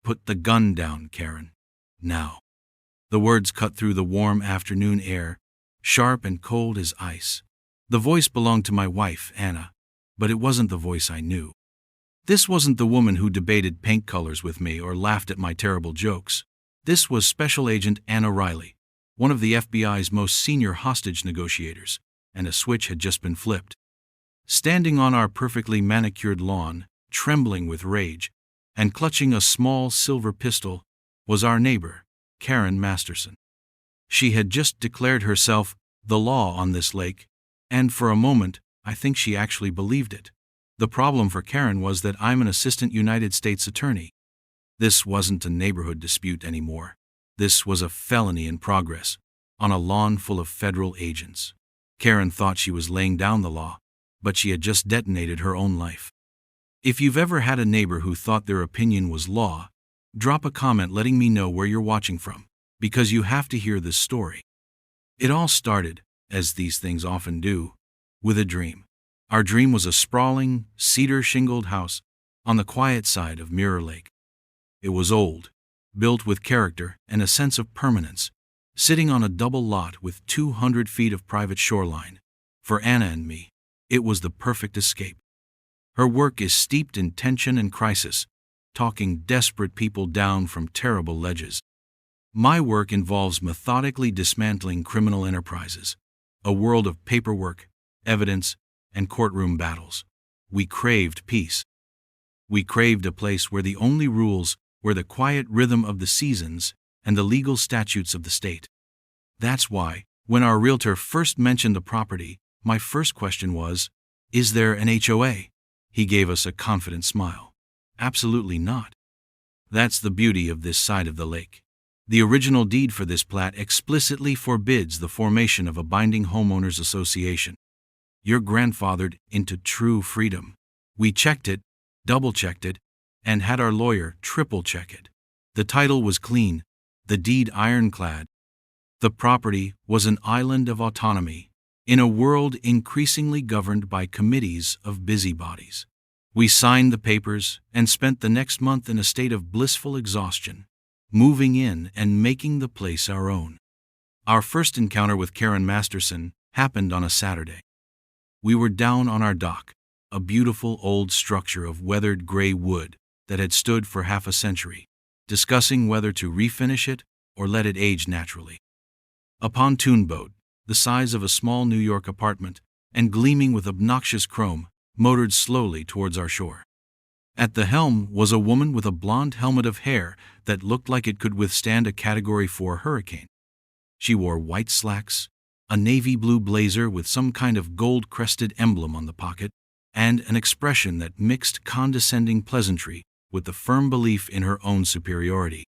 Put the gun down, Karen. Now. The words cut through the warm afternoon air, sharp and cold as ice. The voice belonged to my wife, Anna, but it wasn't the voice I knew. This wasn't the woman who debated paint colors with me or laughed at my terrible jokes. This was Special Agent Anna Riley, one of the FBI's most senior hostage negotiators, and a switch had just been flipped. Standing on our perfectly manicured lawn, trembling with rage, and clutching a small silver pistol, was our neighbor, Karen Masterson. She had just declared herself the law on this lake, and for a moment, I think she actually believed it. The problem for Karen was that I'm an assistant United States attorney. This wasn't a neighborhood dispute anymore. This was a felony in progress, on a lawn full of federal agents. Karen thought she was laying down the law, but she had just detonated her own life. If you've ever had a neighbor who thought their opinion was law, drop a comment letting me know where you're watching from, because you have to hear this story. It all started, as these things often do, with a dream. Our dream was a sprawling, cedar-shingled house on the quiet side of Mirror Lake. It was old, built with character and a sense of permanence, sitting on a double lot with 200 feet of private shoreline. For Anna and me, it was the perfect escape. Her work is steeped in tension and crisis, talking desperate people down from terrible ledges. My work involves methodically dismantling criminal enterprises, a world of paperwork, evidence, and courtroom battles. We craved peace. We craved a place where the only rules were the quiet rhythm of the seasons and the legal statutes of the state. That's why, when our realtor first mentioned the property, my first question was, "Is there an HOA?" He gave us a confident smile. Absolutely not. That's the beauty of this side of the lake. The original deed for this plat explicitly forbids the formation of a binding homeowners association. You're grandfathered into true freedom. We checked it, double-checked it, and had our lawyer triple-check it. The title was clean, the deed ironclad. The property was an island of autonomy, in a world increasingly governed by committees of busybodies. We signed the papers and spent the next month in a state of blissful exhaustion, moving in and making the place our own. Our first encounter with Karen Masterson happened on a Saturday. We were down on our dock, a beautiful old structure of weathered gray wood that had stood for half a century, discussing whether to refinish it or let it age naturally. A pontoon boat, the size of a small New York apartment and gleaming with obnoxious chrome, motored slowly towards our shore. At the helm was a woman with a blonde helmet of hair that looked like it could withstand a Category 4 hurricane. She wore white slacks, a navy blue blazer with some kind of gold-crested emblem on the pocket, and an expression that mixed condescending pleasantry with the firm belief in her own superiority.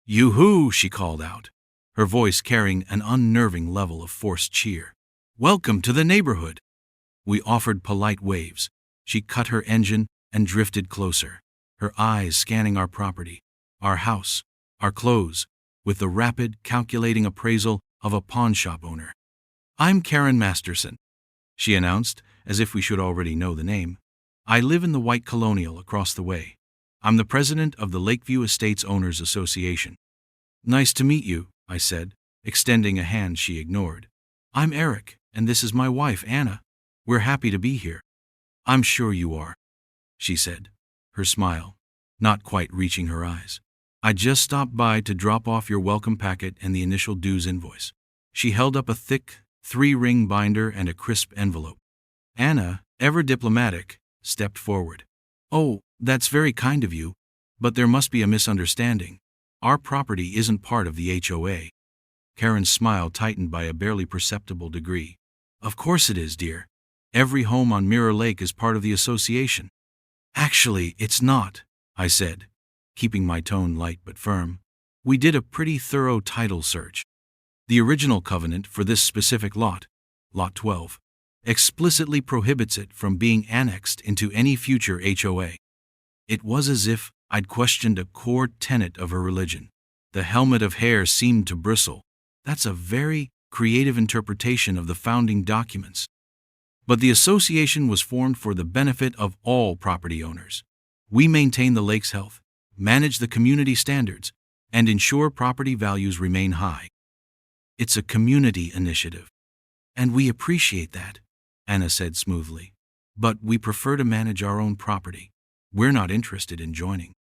"Yoo-hoo!" she called out, her voice carrying an unnerving level of forced cheer. "Welcome to the neighborhood!" We offered polite waves. She cut her engine and drifted closer, her eyes scanning our property, our house, our clothes, with the rapid, calculating appraisal of a pawnshop owner. "I'm Karen Masterson," she announced, as if we should already know the name. "I live in the White Colonial across the way. I'm the president of the Lakeview Estates Owners Association." "Nice to meet you," I said, extending a hand she ignored. "I'm Eric, and this is my wife, Anna. We're happy to be here." "I'm sure you are," she said, her smile not quite reaching her eyes. "I just stopped by to drop off your welcome packet and the initial dues invoice." She held up a thick, 3-ring binder and a crisp envelope. Anna, ever diplomatic, stepped forward. "Oh, that's very kind of you, but there must be a misunderstanding. Our property isn't part of the HOA." Karen's smile tightened by a barely perceptible degree. "Of course it is, dear. Every home on Mirror Lake is part of the association." "Actually, it's not," I said, keeping my tone light but firm. "We did a pretty thorough title search. The original covenant for this specific lot, Lot 12, explicitly prohibits it from being annexed into any future HOA." It was as if I'd questioned a core tenet of her religion. The helmet of hair seemed to bristle. That's a very creative interpretation of the founding documents. But the association was formed for the benefit of all property owners. We maintain the lake's health, manage the community standards, and ensure property values remain high. It's a community initiative. And we appreciate that, Anna said smoothly. But we prefer to manage our own property. We're not interested in joining.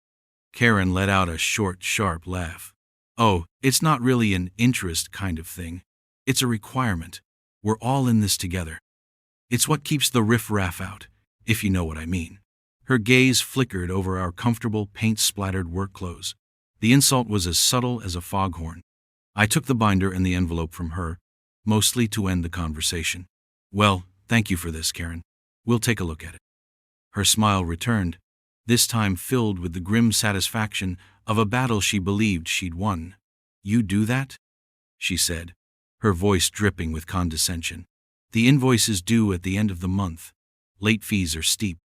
Karen let out a short, sharp laugh. Oh, it's not really an interest kind of thing. It's a requirement. We're all in this together. It's what keeps the riff-raff out, if you know what I mean. Her gaze flickered over our comfortable, paint-splattered work clothes. The insult was as subtle as a foghorn. I took the binder and the envelope from her, mostly to end the conversation. Well, thank you for this, Karen. We'll take a look at it. Her smile returned, this time filled with the grim satisfaction of a battle she believed she'd won. You do that? She said, her voice dripping with condescension. The invoice is due at the end of the month. Late fees are steep.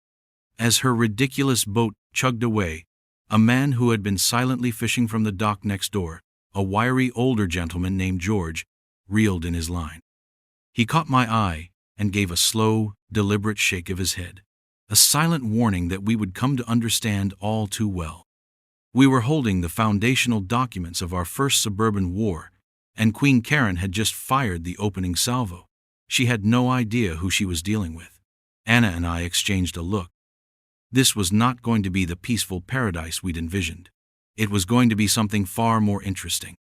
As her ridiculous boat chugged away, a man who had been silently fishing from the dock next door, a wiry older gentleman named George, reeled in his line. He caught my eye and gave a slow, deliberate shake of his head, a silent warning that we would come to understand all too well. We were holding the foundational documents of our first suburban war, and Queen Karen had just fired the opening salvo. She had no idea who she was dealing with. Anna and I exchanged a look. This was not going to be the peaceful paradise we'd envisioned. It was going to be something far more interesting.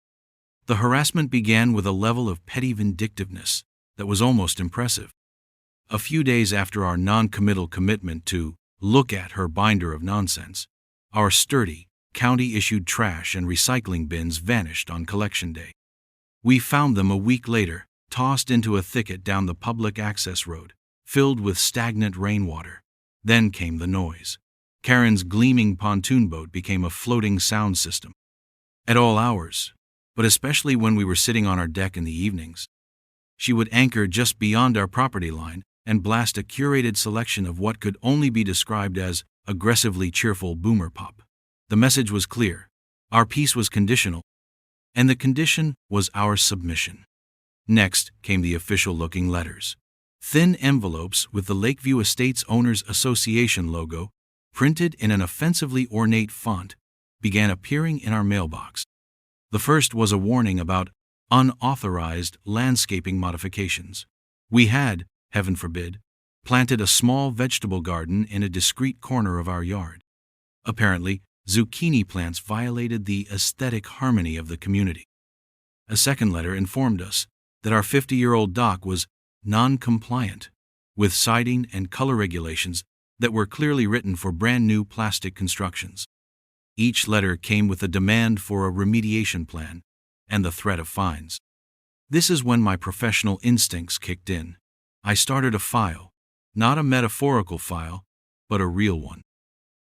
The harassment began with a level of petty vindictiveness that was almost impressive. A few days after our non-committal commitment to look at her binder of nonsense, our sturdy, county-issued trash and recycling bins vanished on collection day. We found them a week later, tossed into a thicket down the public access road, filled with stagnant rainwater. Then came the noise. Karen's gleaming pontoon boat became a floating sound system. At all hours, but especially when we were sitting on our deck in the evenings, she would anchor just beyond our property line and blast a curated selection of what could only be described as aggressively cheerful boomer pop. The message was clear. Our peace was conditional, and the condition was our submission. Next came the official-looking letters. Thin envelopes with the Lakeview Estates Owners Association logo, printed in an offensively ornate font, began appearing in our mailbox. The first was a warning about unauthorized landscaping modifications. We had, heaven forbid, planted a small vegetable garden in a discreet corner of our yard. Apparently, zucchini plants violated the aesthetic harmony of the community. A second letter informed us that our 50-year-old dock was non-compliant with siding and color regulations that were clearly written for brand-new plastic constructions. Each letter came with a demand for a remediation plan and the threat of fines. This is when my professional instincts kicked in. I started a file, not a metaphorical file, but a real one.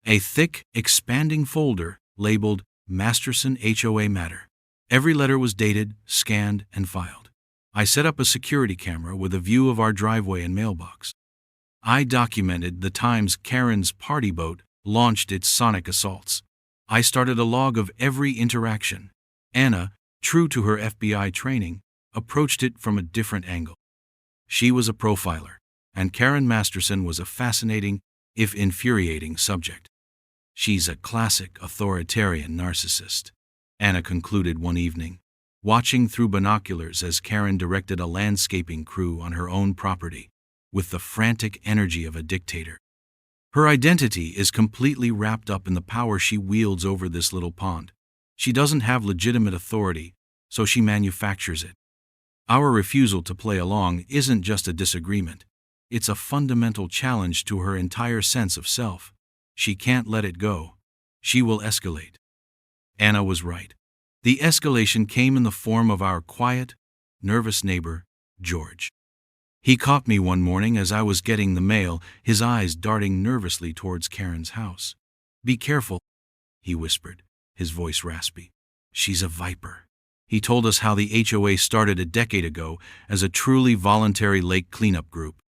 A thick, expanding folder labeled Masterson HOA Matter. Every letter was dated, scanned, and filed. I set up a security camera with a view of our driveway and mailbox. I documented the times Karen's party boat launched its sonic assaults. I started a log of every interaction. Anna, true to her FBI training, approached it from a different angle. She was a profiler, and Karen Masterson was a fascinating, if infuriating, subject. She's a classic authoritarian narcissist, Anna concluded one evening, watching through binoculars as Karen directed a landscaping crew on her own property with the frantic energy of a dictator. Her identity is completely wrapped up in the power she wields over this little pond. She doesn't have legitimate authority, so she manufactures it. Our refusal to play along isn't just a disagreement. It's a fundamental challenge to her entire sense of self. She can't let it go. She will escalate. Anna was right. The escalation came in the form of our quiet, nervous neighbor, George. He caught me one morning as I was getting the mail, his eyes darting nervously towards Karen's house. "Be careful," he whispered, his voice raspy. "She's a viper." He told us how the HOA started a decade ago as a truly voluntary lake cleanup group.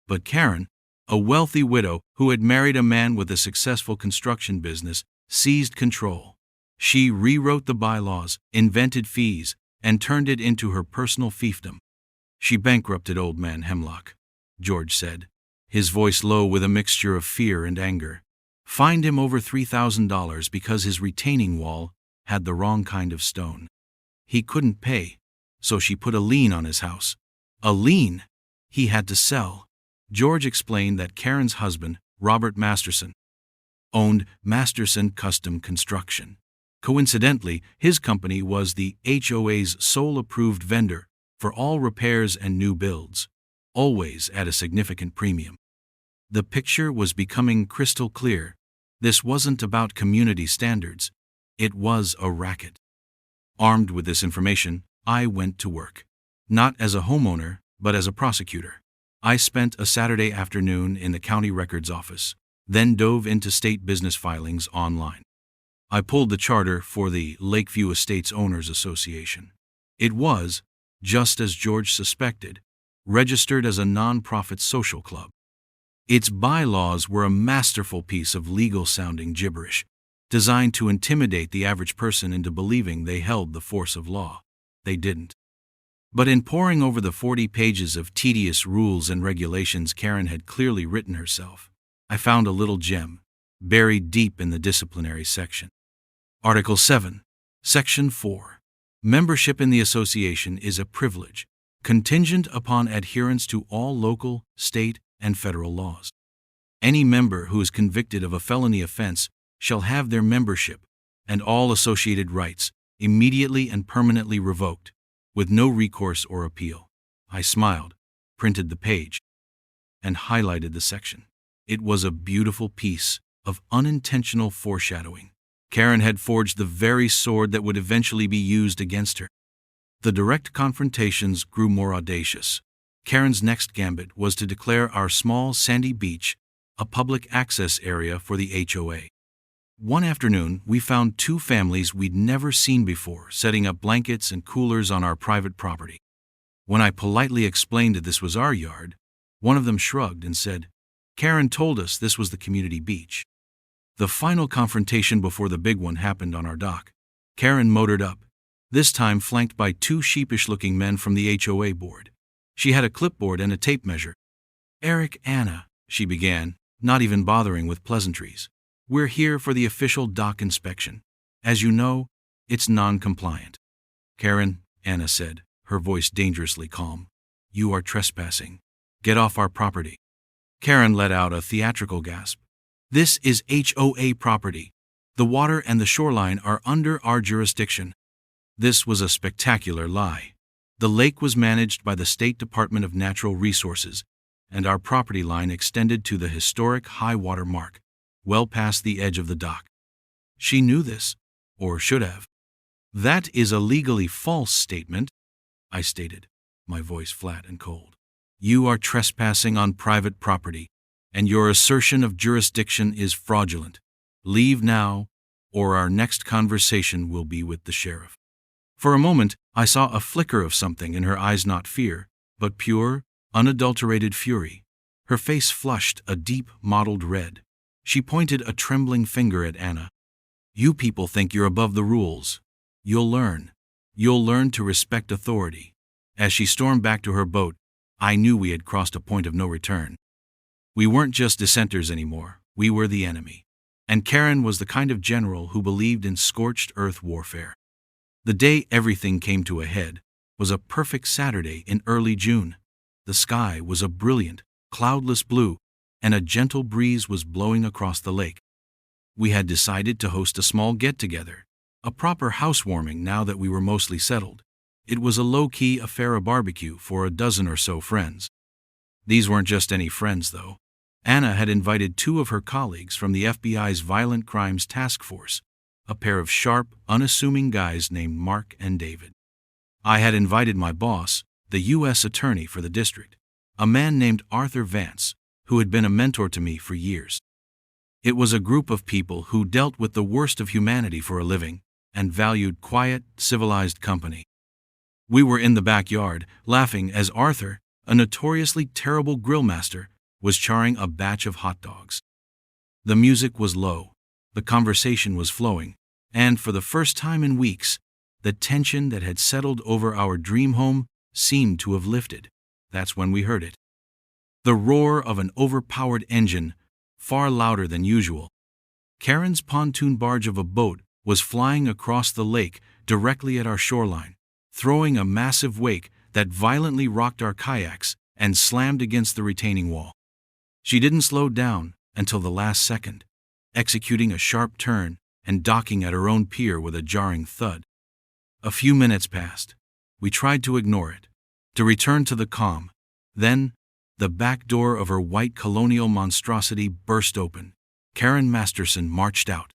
But Karen, a wealthy widow who had married a man with a successful construction business, seized control. She rewrote the bylaws, invented fees, and turned it into her personal fiefdom. "She bankrupted old man Hemlock," George said, his voice low with a mixture of fear and anger. fined him over $3,000 because his retaining wall had the wrong kind of stone. He couldn't pay, so she put a lien on his house. A lien he had to sell. George explained that Karen's husband, Robert Masterson, owned Masterson Custom Construction. Coincidentally, his company was the HOA's sole approved vendor for all repairs and new builds, always at a significant premium. The picture was becoming crystal clear. This wasn't about community standards. It was a racket. Armed with this information, I went to work. Not as a homeowner, but as a prosecutor. I spent a Saturday afternoon in the county records office, then dove into state business filings online. I pulled the charter for the Lakeview Estates Owners Association. It was, just as George suspected, registered as a non-profit social club. Its bylaws were a masterful piece of legal-sounding gibberish, designed to intimidate the average person into believing they held the force of law. They didn't. But in poring over the 40 pages of tedious rules and regulations Karen had clearly written herself, I found a little gem, buried deep in the disciplinary section. Article 7, Section 4. Membership in the association is a privilege, contingent upon adherence to all local, state, and federal laws. Any member who is convicted of a felony offense shall have their membership and all associated rights immediately and permanently revoked, with no recourse or appeal. I smiled, printed the page, and highlighted the section. It was a beautiful piece of unintentional foreshadowing. Karen had forged the very sword that would eventually be used against her. The direct confrontations grew more audacious. Karen's next gambit was to declare our small sandy beach a public access area for the HOA. One afternoon, we found two families we'd never seen before setting up blankets and coolers on our private property. When I politely explained that this was our yard, one of them shrugged and said, "Karen told us this was the community beach." The final confrontation before the big one happened on our dock. Karen motored up, this time flanked by two sheepish-looking men from the HOA board. She had a clipboard and a tape measure. "Eric, Anna," she began, not even bothering with pleasantries. "We're here for the official dock inspection. As you know, it's non-compliant." "Karen," Anna said, her voice dangerously calm, "you are trespassing. Get off our property." Karen let out a theatrical gasp. "This is HOA property. The water and the shoreline are under our jurisdiction." This was a spectacular lie. The lake was managed by the State Department of Natural Resources, and our property line extended to the historic high water mark, well past the edge of the dock. She knew this, or should have. "That is a legally false statement," I stated, my voice flat and cold. "You are trespassing on private property, and your assertion of jurisdiction is fraudulent. Leave now, or our next conversation will be with the sheriff." For a moment, I saw a flicker of something in her eyes, not fear, but pure, unadulterated fury. Her face flushed a deep, mottled red. She pointed a trembling finger at Anna. "You people think you're above the rules. You'll learn. You'll learn to respect authority." As she stormed back to her boat, I knew we had crossed a point of no return. We weren't just dissenters anymore, we were the enemy. And Karen was the kind of general who believed in scorched earth warfare. The day everything came to a head was a perfect Saturday in early June. The sky was a brilliant, cloudless blue, and a gentle breeze was blowing across the lake. We had decided to host a small get-together, a proper housewarming now that we were mostly settled. It was a low-key affair, a barbecue for a dozen or so friends. These weren't just any friends, though. Anna had invited two of her colleagues from the FBI's Violent Crimes Task Force, a pair of sharp, unassuming guys named Mark and David. I had invited my boss, the U.S. Attorney for the district, a man named Arthur Vance, who had been a mentor to me for years. It was a group of people who dealt with the worst of humanity for a living and valued quiet, civilized company. We were in the backyard, laughing as Arthur, a notoriously terrible grill master, was charring a batch of hot dogs. The music was low, the conversation was flowing, and for the first time in weeks, the tension that had settled over our dream home seemed to have lifted. That's when we heard it. The roar of an overpowered engine, far louder than usual, Karen's pontoon barge of a boat was flying across the lake directly at our shoreline, throwing a massive wake that violently rocked our kayaks and slammed against the retaining wall. She didn't slow down until the last second, executing a sharp turn and docking at her own pier with a jarring thud. A few minutes passed. We tried to ignore it, to return to the calm. Then, the back door of her white colonial monstrosity burst open. Karen Masterson marched out.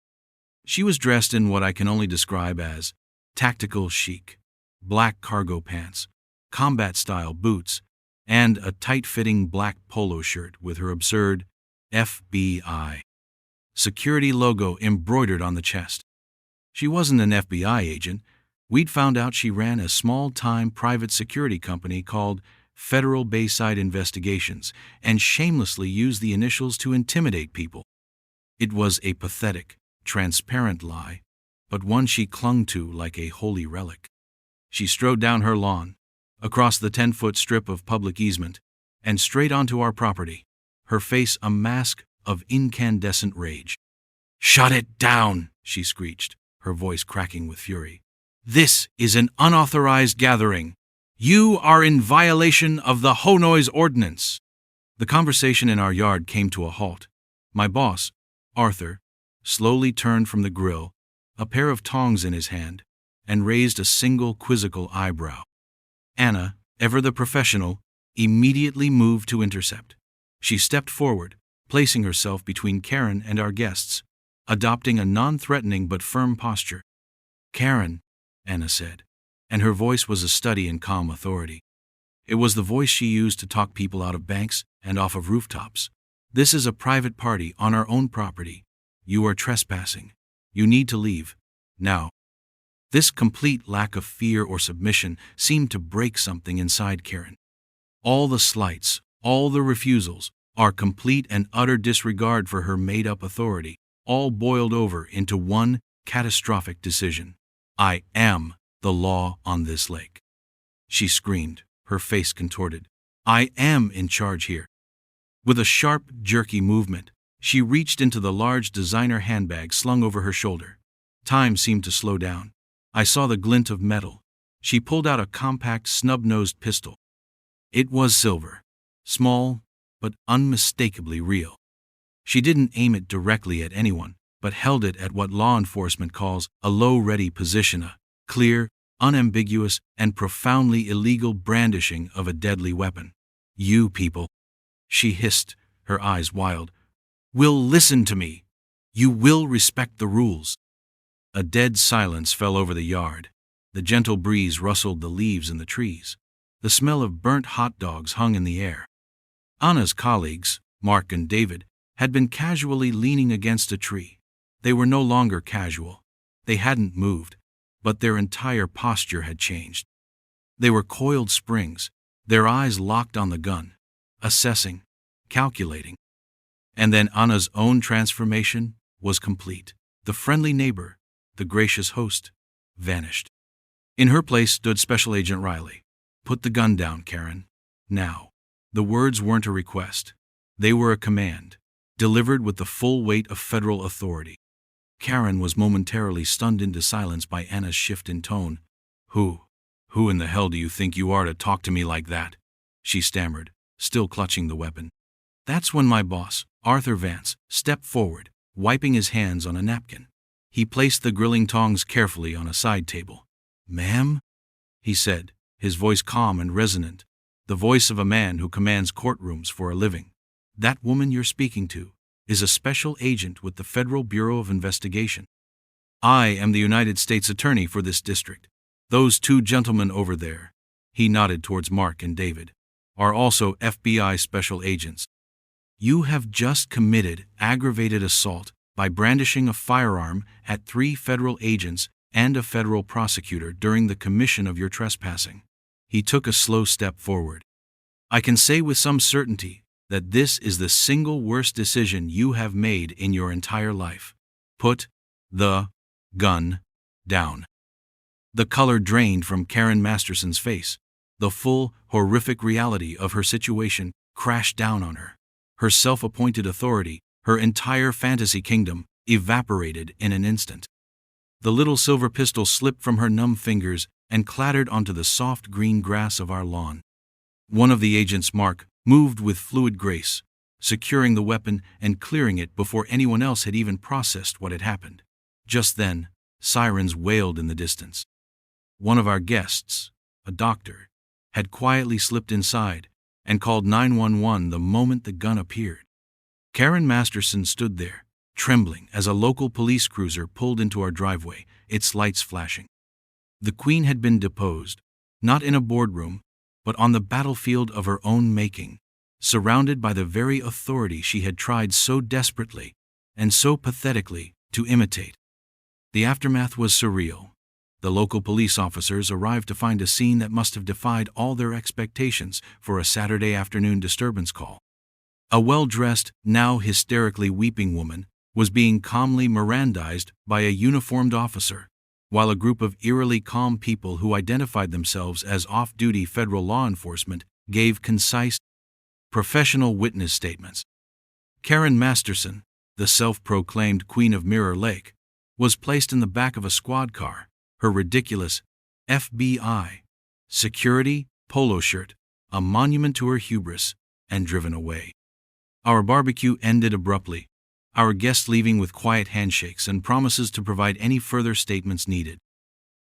She was dressed in what I can only describe as tactical chic: black cargo pants, combat-style boots, and a tight-fitting black polo shirt with her absurd FBI security logo embroidered on the chest. She wasn't an FBI agent. We'd found out she ran a small-time private security company called Federal Bayside Investigations and shamelessly used the initials to intimidate people. It was a pathetic, transparent lie, but one she clung to like a holy relic. She strode down her lawn, across the 10-foot strip of public easement, and straight onto our property, her face a mask of incandescent rage. "Shut it down," she screeched, her voice cracking with fury. "This is an unauthorized gathering. You are in violation of the HOA ordinance." The conversation in our yard came to a halt. My boss, Arthur, slowly turned from the grill, a pair of tongs in his hand, and raised a single quizzical eyebrow. Anna, ever the professional, immediately moved to intercept. She stepped forward, placing herself between Karen and our guests, adopting a non-threatening but firm posture. "Karen," Anna said, and her voice was a study in calm authority. It was the voice she used to talk people out of banks and off of rooftops. "This is a private party on our own property. You are trespassing. You need to leave. Now." This complete lack of fear or submission seemed to break something inside Karen. All the slights, all the refusals, our complete and utter disregard for her made-up authority, all boiled over into one catastrophic decision. "I am the law on this lake," she screamed, her face contorted. "I am in charge here." With a sharp, jerky movement, she reached into the large designer handbag slung over her shoulder. Time seemed to slow down. I saw the glint of metal. She pulled out a compact, snub-nosed pistol. It was silver, small, but unmistakably real. She didn't aim it directly at anyone, but held it at what law enforcement calls a low-ready position, a clear, unambiguous, and profoundly illegal brandishing of a deadly weapon. "You people," she hissed, her eyes wild, "will listen to me. You will respect the rules." A dead silence fell over the yard. The gentle breeze rustled the leaves in the trees. The smell of burnt hot dogs hung in the air. Anna's colleagues, Mark and David, had been casually leaning against a tree. They were no longer casual. They hadn't moved, but their entire posture had changed. They were coiled springs, their eyes locked on the gun, assessing, calculating. And then Anna's own transformation was complete. The friendly neighbor, the gracious host, vanished. In her place stood Special Agent Riley. "Put the gun down, Karen. Now." The words weren't a request. They were a command, delivered with the full weight of federal authority. Karen was momentarily stunned into silence by Anna's shift in tone. Who in the hell do you think you are to talk to me like that?" she stammered, still clutching the weapon. That's when my boss, Arthur Vance, stepped forward, wiping his hands on a napkin. He placed the grilling tongs carefully on a side table. "Ma'am?" he said, his voice calm and resonant, the voice of a man who commands courtrooms for a living. "That woman you're speaking to is a special agent with the Federal Bureau of Investigation. I am the United States Attorney for this district. Those two gentlemen over there," he nodded towards Mark and David, "are also FBI special agents. You have just committed aggravated assault by brandishing a firearm at 3 federal agents and a federal prosecutor during the commission of your trespassing." He took a slow step forward. "I can say with some certainty that this is the single worst decision you have made in your entire life. Put the gun down." The color drained from Karen Masterson's face. The full, horrific reality of her situation crashed down on her. Her self-appointed authority, her entire fantasy kingdom, evaporated in an instant. The little silver pistol slipped from her numb fingers and clattered onto the soft green grass of our lawn. One of the agents, Mark, moved with fluid grace, securing the weapon and clearing it before anyone else had even processed what had happened. Just then, sirens wailed in the distance. One of our guests, a doctor, had quietly slipped inside and called 911 the moment the gun appeared. Karen Masterson stood there, trembling as a local police cruiser pulled into our driveway, its lights flashing. The Queen had been deposed, not in a boardroom, but on the battlefield of her own making, surrounded by the very authority she had tried so desperately and so pathetically to imitate. The aftermath was surreal. The local police officers arrived to find a scene that must have defied all their expectations for a Saturday afternoon disturbance call. A well-dressed, now hysterically weeping woman was being calmly Mirandized by a uniformed officer, while a group of eerily calm people who identified themselves as off-duty federal law enforcement gave concise, professional witness statements. Karen Masterson, the self-proclaimed Queen of Mirror Lake, was placed in the back of a squad car, her ridiculous FBI security polo shirt a monument to her hubris, and driven away. Our barbecue ended abruptly, our guests leaving with quiet handshakes and promises to provide any further statements needed.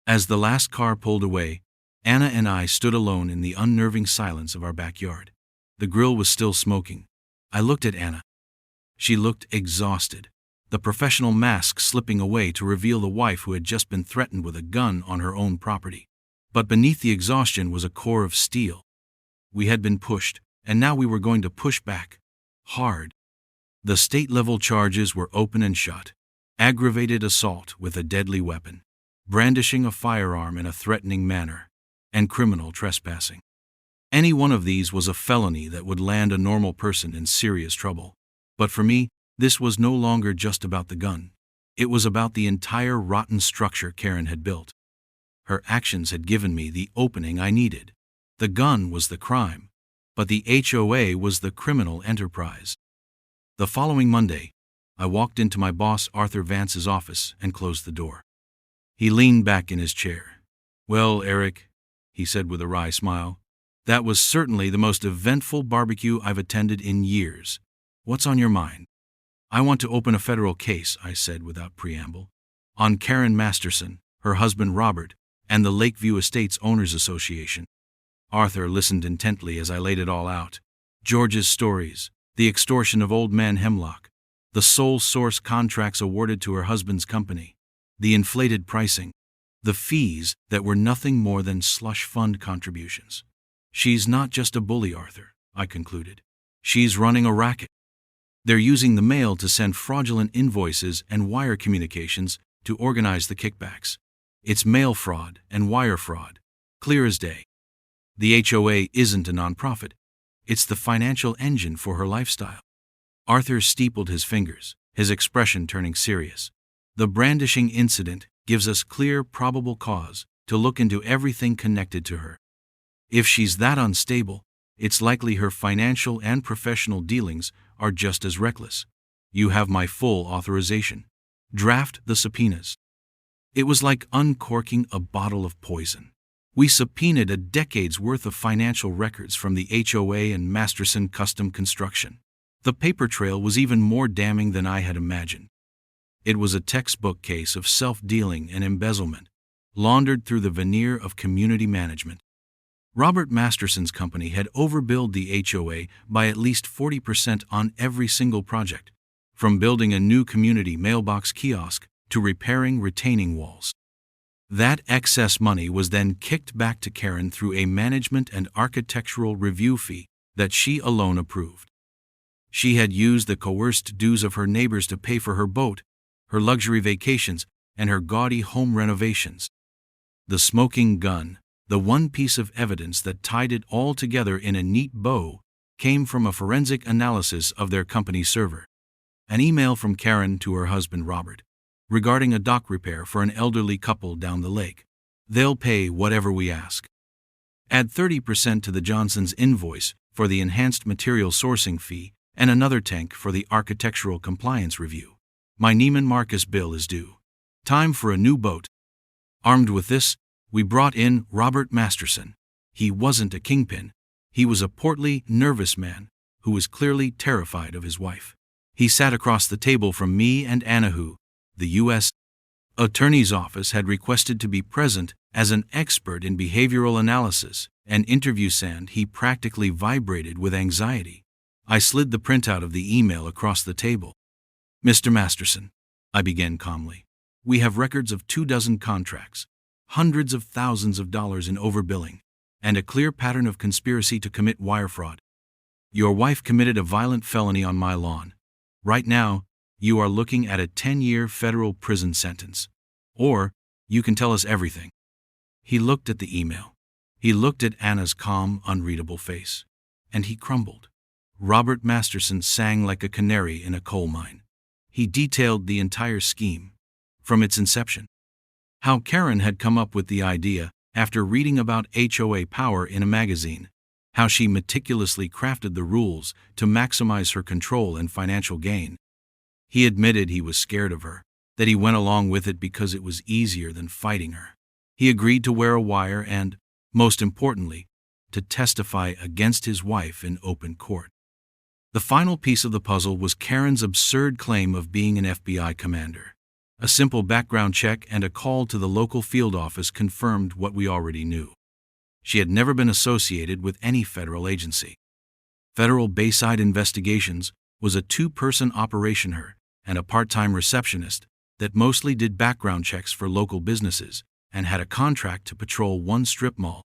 As the last car pulled away, Anna and I stood alone in the unnerving silence of our backyard. The grill was still smoking. I looked at Anna. She looked exhausted, the professional mask slipping away to reveal the wife who had just been threatened with a gun on her own property. But beneath the exhaustion was a core of steel. We had been pushed, and now we were going to push back. Hard. The state-level charges were open and shut. Aggravated assault with a deadly weapon, brandishing a firearm in a threatening manner, and criminal trespassing. Any one of these was a felony that would land a normal person in serious trouble. But for me, this was no longer just about the gun. It was about the entire rotten structure Karen had built. Her actions had given me the opening I needed. The gun was the crime, but the HOA was the criminal enterprise. The following Monday, I walked into my boss Arthur Vance's office and closed the door. He leaned back in his chair. "Well, Eric," he said with a wry smile, "that was certainly the most eventful barbecue I've attended in years. What's on your mind?" "I want to open a federal case," I said without preamble, "on Karen Masterson, her husband Robert, and the Lakeview Estates Owners Association." Arthur listened intently as I laid it all out. George's stories, the extortion of Old Man Hemlock, the sole source contracts awarded to her husband's company, the inflated pricing, the fees that were nothing more than slush fund contributions. "She's not just a bully, Arthur," I concluded. "She's running a racket. They're using the mail to send fraudulent invoices and wire communications to organize the kickbacks. It's mail fraud and wire fraud, clear as day. The HOA isn't a nonprofit. It's the financial engine for her lifestyle." Arthur steepled his fingers, his expression turning serious. "The brandishing incident gives us clear, probable cause to look into everything connected to her. If she's that unstable, it's likely her financial and professional dealings are just as reckless. You have my full authorization. Draft the subpoenas." It was like uncorking a bottle of poison. We subpoenaed a decade's worth of financial records from the HOA and Masterson Custom Construction. The paper trail was even more damning than I had imagined. It was a textbook case of self-dealing and embezzlement, laundered through the veneer of community management. Robert Masterson's company had overbilled the HOA by at least 40% on every single project, from building a new community mailbox kiosk to repairing retaining walls. That excess money was then kicked back to Karen through a management and architectural review fee that she alone approved. She had used the coerced dues of her neighbors to pay for her boat, her luxury vacations, and her gaudy home renovations. The smoking gun, the one piece of evidence that tied it all together in a neat bow, came from a forensic analysis of their company server. An email from Karen to her husband Robert, regarding a dock repair for an elderly couple down the lake. "They'll pay whatever we ask. Add 30% to the Johnsons' invoice for the enhanced material sourcing fee and another tank for the architectural compliance review. My Neiman Marcus bill is due. Time for a new boat. Armed with this, we brought in Robert Masterson. He wasn't a kingpin. He was a portly, nervous man who was clearly terrified of his wife. He sat across the table from me and Anna who, the U.S. Attorney's Office had requested to be present as an expert in behavioral analysis and interview sand. He practically vibrated with anxiety. I slid the printout of the email across the table. Mr. Masterson, I began calmly, we have records of 24 contracts, hundreds of thousands of dollars in overbilling, and a clear pattern of conspiracy to commit wire fraud. Your wife committed a violent felony on my lawn. Right now, you are looking at a 10-year federal prison sentence. Or, you can tell us everything. He looked at the email. He looked at Anna's calm, unreadable face. And he crumbled. Robert Masterson sang like a canary in a coal mine. He detailed the entire scheme, from its inception. How Karen had come up with the idea after reading about HOA power in a magazine. How she meticulously crafted the rules to maximize her control and financial gain. He admitted he was scared of her, that he went along with it because it was easier than fighting her. He agreed to wear a wire and, most importantly, to testify against his wife in open court. The final piece of the puzzle was Karen's absurd claim of being an FBI commander. A simple background check and a call to the local field office confirmed what we already knew. She had never been associated with any federal agency. Federal Bayside Investigations was a two-person operation, her and a part-time receptionist that mostly did background checks for local businesses and had a contract to patrol one strip mall.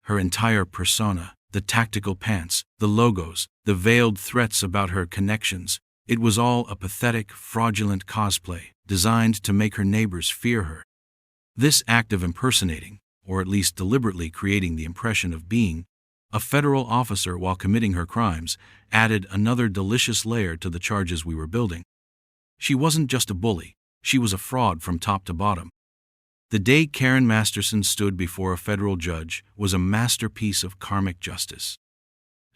Her entire persona, the tactical pants, the logos, the veiled threats about her connections, it was all a pathetic, fraudulent cosplay designed to make her neighbors fear her. This act of impersonating, or at least deliberately creating the impression of being, a federal officer while committing her crimes, added another delicious layer to the charges we were building. She wasn't just a bully, she was a fraud from top to bottom. The day Karen Masterson stood before a federal judge was a masterpiece of karmic justice.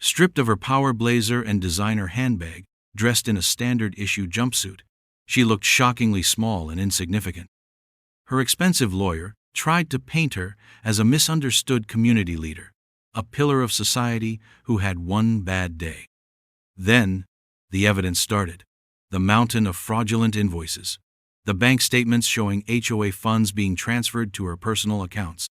Stripped of her power blazer and designer handbag, dressed in a standard-issue jumpsuit, she looked shockingly small and insignificant. Her expensive lawyer tried to paint her as a misunderstood community leader, a pillar of society who had one bad day. Then, the evidence started. The mountain of fraudulent invoices. The bank statements showing HOA funds being transferred to her personal accounts.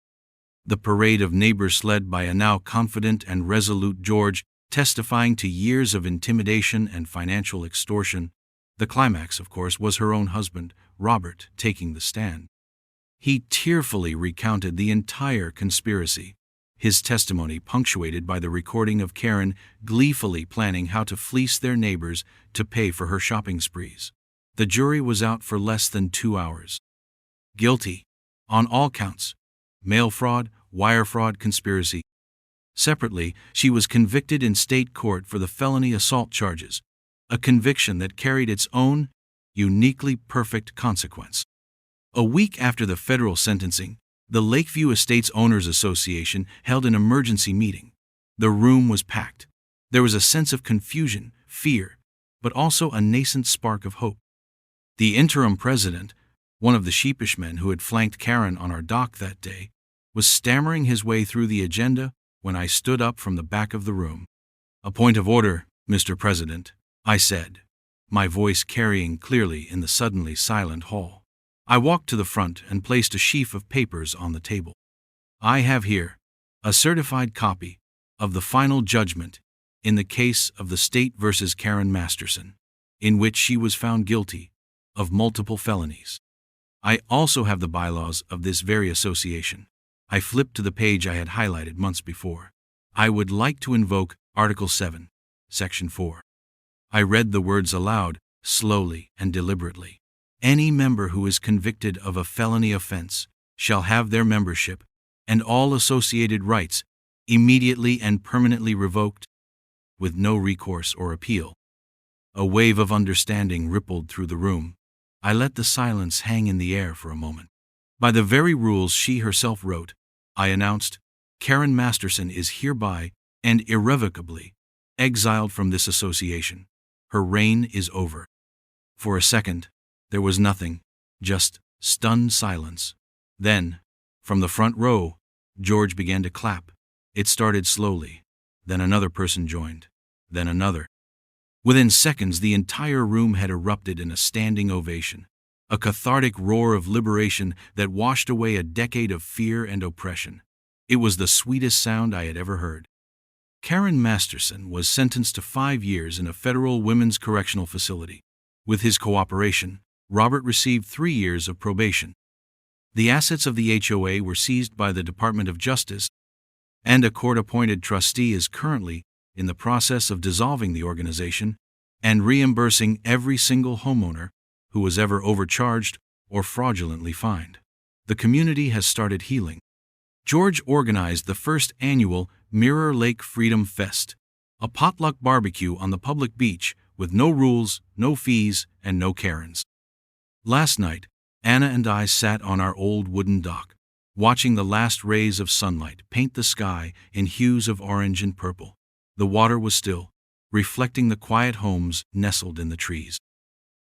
The parade of neighbors led by a now confident and resolute George, testifying to years of intimidation and financial extortion. The climax, of course, was her own husband, Robert, taking the stand. He tearfully recounted the entire conspiracy, his testimony punctuated by the recording of Karen gleefully planning how to fleece their neighbors to pay for her shopping sprees. The jury was out for less than 2 hours. Guilty. On all counts. Mail fraud, wire fraud, conspiracy. Separately, she was convicted in state court for the felony assault charges, a conviction that carried its own, uniquely perfect consequence. A week after the federal sentencing, the Lakeview Estates Owners Association held an emergency meeting. The room was packed. There was a sense of confusion, fear, but also a nascent spark of hope. The interim president, one of the sheepish men who had flanked Karen on our dock that day, was stammering his way through the agenda when I stood up from the back of the room. "A point of order, Mr. President," I said, my voice carrying clearly in the suddenly silent hall. I walked to the front and placed a sheaf of papers on the table. "I have here a certified copy of the final judgment in the case of the state versus Karen Masterson, in which she was found guilty of multiple felonies. I also have the bylaws of this very association." I flipped to the page I had highlighted months before. "I would like to invoke Article 7, Section 4. I read the words aloud, slowly and deliberately. "Any member who is convicted of a felony offense shall have their membership and all associated rights immediately and permanently revoked, with no recourse or appeal." A wave of understanding rippled through the room. I let the silence hang in the air for a moment. By the very rules she herself wrote, I announced, Karen Masterson is hereby and irrevocably exiled from this association. Her reign is over. For a second, There was nothing, just stunned silence. Then, from the front row, George began to clap. It started slowly. Then another person joined. Then another. Within seconds, the entire room had erupted in a standing ovation, a cathartic roar of liberation that washed away a decade of fear and oppression. It was the sweetest sound I had ever heard. Karen Masterson was sentenced to 5 years in a federal women's correctional facility. With his cooperation, Robert received 3 years of probation. The assets of the HOA were seized by the Department of Justice, and a court-appointed trustee is currently in the process of dissolving the organization and reimbursing every single homeowner who was ever overcharged or fraudulently fined. The community has started healing. George organized the first annual Mirror Lake Freedom Fest, a potluck barbecue on the public beach with no rules, no fees, and no Karens. Last night, Anna and I sat on our old wooden dock, watching the last rays of sunlight paint the sky in hues of orange and purple. The water was still, reflecting the quiet homes nestled in the trees.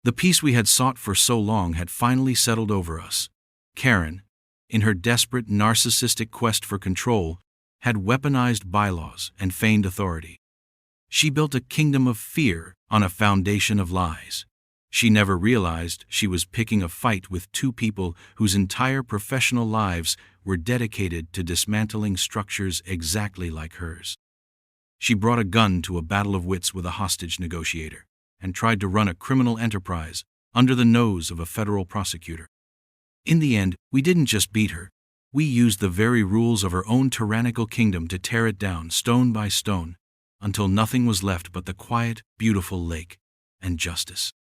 The peace we had sought for so long had finally settled over us. Karen, in her desperate narcissistic quest for control, had weaponized bylaws and feigned authority. She built a kingdom of fear on a foundation of lies. She never realized she was picking a fight with 2 people whose entire professional lives were dedicated to dismantling structures exactly like hers. She brought a gun to a battle of wits with a hostage negotiator and tried to run a criminal enterprise under the nose of a federal prosecutor. In the end, we didn't just beat her. We used the very rules of her own tyrannical kingdom to tear it down stone by stone until nothing was left but the quiet, beautiful lake and justice.